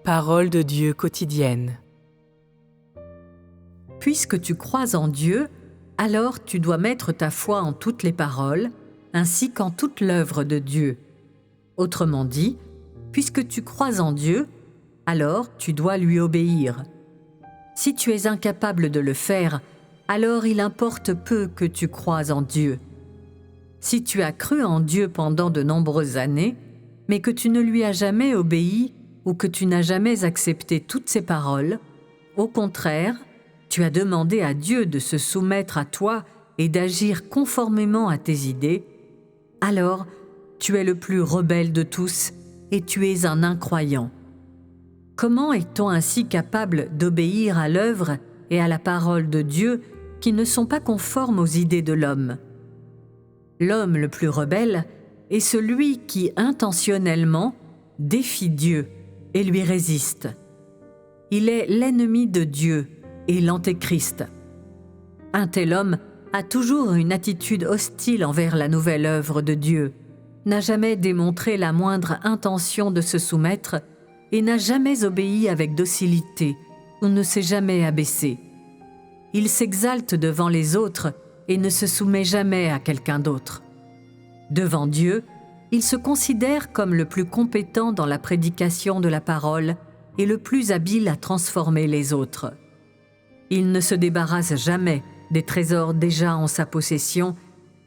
Parole de Dieu quotidienne. Puisque tu crois en Dieu, alors tu dois mettre ta foi en toutes les paroles, ainsi qu'en toute l'œuvre de Dieu. Autrement dit, puisque tu crois en Dieu, alors tu dois lui obéir. Si tu es incapable de le faire, alors il importe peu que tu crois en Dieu. Si tu as cru en Dieu pendant de nombreuses années, mais que tu ne lui as jamais obéi ou que tu n'as jamais accepté toutes ses paroles, au contraire, tu as demandé à Dieu de se soumettre à toi et d'agir conformément à tes idées, alors tu es le plus rebelle de tous et tu es un incroyant. Comment est-on ainsi capable d'obéir à l'œuvre et à la parole de Dieu qui ne sont pas conformes aux idées de l'homme? L'homme le plus rebelle est celui qui intentionnellement défie Dieu et lui résiste. Il est l'ennemi de Dieu et l'antéchrist. Un tel homme a toujours une attitude hostile envers la nouvelle œuvre de Dieu, n'a jamais démontré la moindre intention de se soumettre et n'a jamais obéi avec docilité ou ne s'est jamais abaissé. Il s'exalte devant les autres et ne se soumet jamais à quelqu'un d'autre. Devant Dieu, il se considère comme le plus compétent dans la prédication de la parole et le plus habile à transformer les autres. Il ne se débarrasse jamais des trésors déjà en sa possession,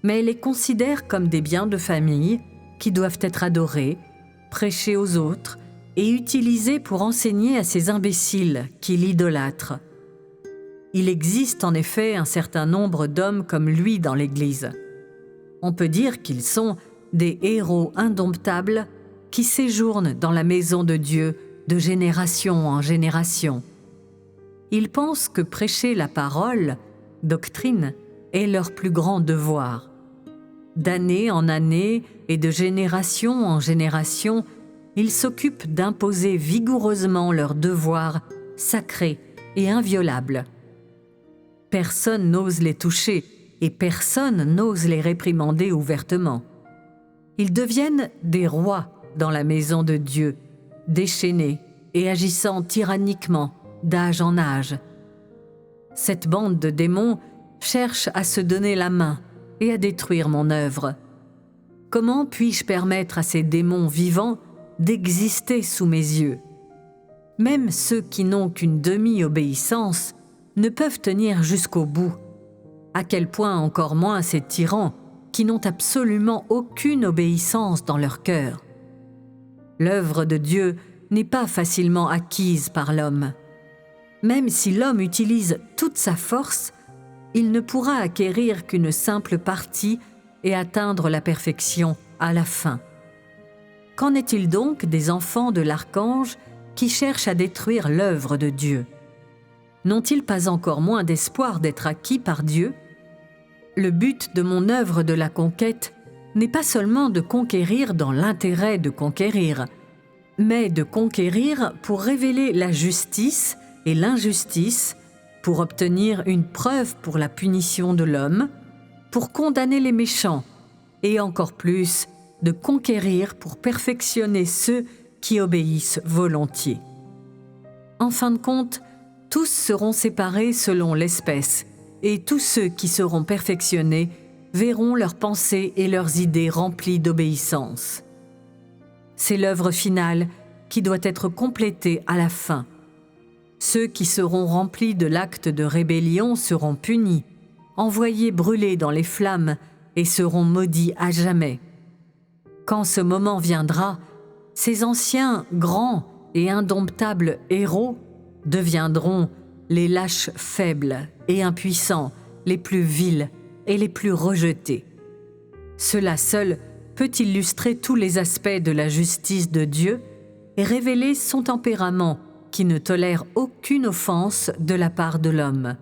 mais les considère comme des biens de famille qui doivent être adorés, prêchés aux autres et utilisés pour enseigner à ces imbéciles qui l'idolâtrent. Il existe en effet un certain nombre d'hommes comme lui dans l'Église. On peut dire qu'ils sont des héros indomptables qui séjournent dans la maison de Dieu de génération en génération. Ils pensent que prêcher la parole, doctrine, est leur plus grand devoir. D'année en année et de génération en génération, ils s'occupent d'imposer vigoureusement leur devoir sacré et inviolable. Personne n'ose les toucher et personne n'ose les réprimander ouvertement. Ils deviennent des rois dans la maison de Dieu, déchaînés et agissant tyranniquement d'âge en âge. Cette bande de démons cherche à se donner la main et à détruire mon œuvre. Comment puis-je permettre à ces démons vivants d'exister sous mes yeux? Même ceux qui n'ont qu'une demi-obéissance ne peuvent tenir jusqu'au bout. À quel point encore moins ces tyrans qui n'ont absolument aucune obéissance dans leur cœur. L'œuvre de Dieu n'est pas facilement acquise par l'homme. Même si l'homme utilise toute sa force, il ne pourra acquérir qu'une simple partie et atteindre la perfection à la fin. Qu'en est-il donc des enfants de l'archange qui cherchent à détruire l'œuvre de Dieu? N'ont-ils pas encore moins d'espoir d'être acquis par Dieu? Le but de mon œuvre de la conquête n'est pas seulement de conquérir dans l'intérêt de conquérir, mais de conquérir pour révéler la justice et l'injustice, pour obtenir une preuve pour la punition de l'homme, pour condamner les méchants, et encore plus, de conquérir pour perfectionner ceux qui obéissent volontiers. En fin de compte, tous seront séparés selon l'espèce, et tous ceux qui seront perfectionnés verront leurs pensées et leurs idées remplies d'obéissance. C'est l'œuvre finale qui doit être complétée à la fin. Ceux qui seront remplis de l'acte de rébellion seront punis, envoyés brûler dans les flammes et seront maudits à jamais. Quand ce moment viendra, ces anciens, grands et indomptables héros deviendront les lâches faibles et impuissants, les plus vils et les plus rejetés. Cela seul peut illustrer tous les aspects de la justice de Dieu et révéler son tempérament qui ne tolère aucune offense de la part de l'homme.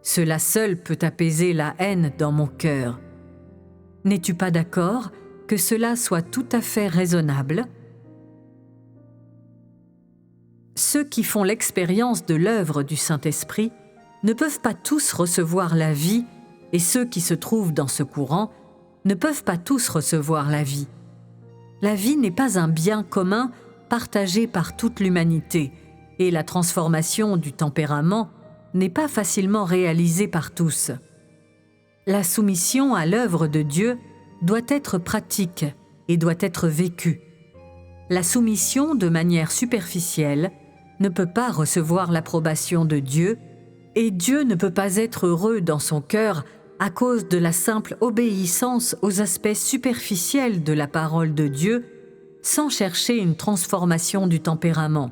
Cela seul peut apaiser la haine dans mon cœur. N'es-tu pas d'accord que cela soit tout à fait raisonnable? Ceux qui font l'expérience de l'œuvre du Saint-Esprit ne peuvent pas tous recevoir la vie, et ceux qui se trouvent dans ce courant ne peuvent pas tous recevoir la vie. La vie n'est pas un bien commun partagé par toute l'humanité, et la transformation du tempérament n'est pas facilement réalisée par tous. La soumission à l'œuvre de Dieu doit être pratique et doit être vécue. La soumission de manière superficielle ne peut pas recevoir l'approbation de Dieu, et Dieu ne peut pas être heureux dans son cœur à cause de la simple obéissance aux aspects superficiels de la parole de Dieu, sans chercher une transformation du tempérament.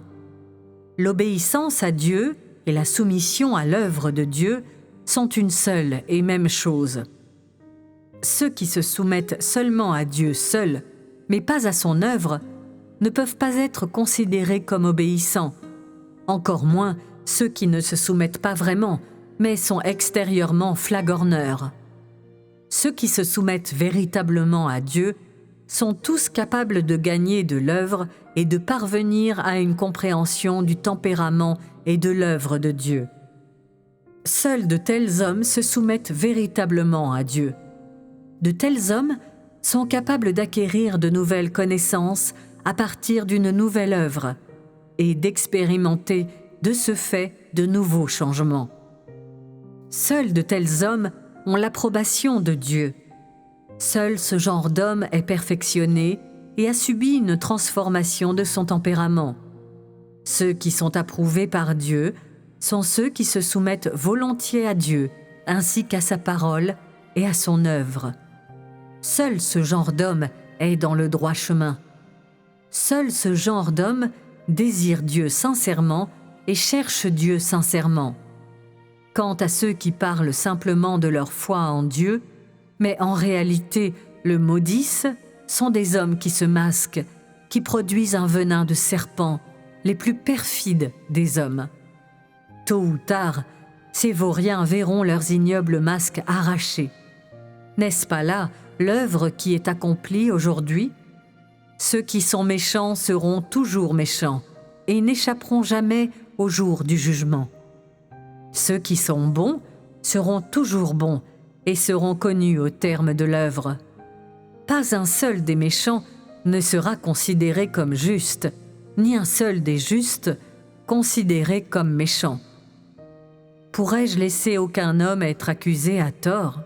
L'obéissance à Dieu et la soumission à l'œuvre de Dieu sont une seule et même chose. Ceux qui se soumettent seulement à Dieu seul, mais pas à son œuvre, ne peuvent pas être considérés comme obéissants, encore moins ceux qui ne se soumettent pas vraiment, mais sont extérieurement flagorneurs. Ceux qui se soumettent véritablement à Dieu sont tous capables de gagner de l'œuvre et de parvenir à une compréhension du tempérament et de l'œuvre de Dieu. Seuls de tels hommes se soumettent véritablement à Dieu. De tels hommes sont capables d'acquérir de nouvelles connaissances à partir d'une nouvelle œuvre et d'expérimenter de ce fait de nouveaux changements. Seuls de tels hommes ont l'approbation de Dieu. Seul ce genre d'homme est perfectionné et a subi une transformation de son tempérament. Ceux qui sont approuvés par Dieu sont ceux qui se soumettent volontiers à Dieu, ainsi qu'à sa parole et à son œuvre. Seul ce genre d'homme est dans le droit chemin. Seul ce genre d'homme désire Dieu sincèrement et cherche Dieu sincèrement. Quant à ceux qui parlent simplement de leur foi en Dieu, mais en réalité le maudissent, sont des hommes qui se masquent, qui produisent un venin de serpent, les plus perfides des hommes. Tôt ou tard, ces vauriens verront leurs ignobles masques arrachés. N'est-ce pas là l'œuvre qui est accomplie aujourd'hui? Ceux qui sont méchants seront toujours méchants et n'échapperont jamais au jour du jugement. Ceux qui sont bons seront toujours bons et seront connus au terme de l'œuvre. Pas un seul des méchants ne sera considéré comme juste, ni un seul des justes considéré comme méchant. Pourrais-je laisser aucun homme être accusé à tort ?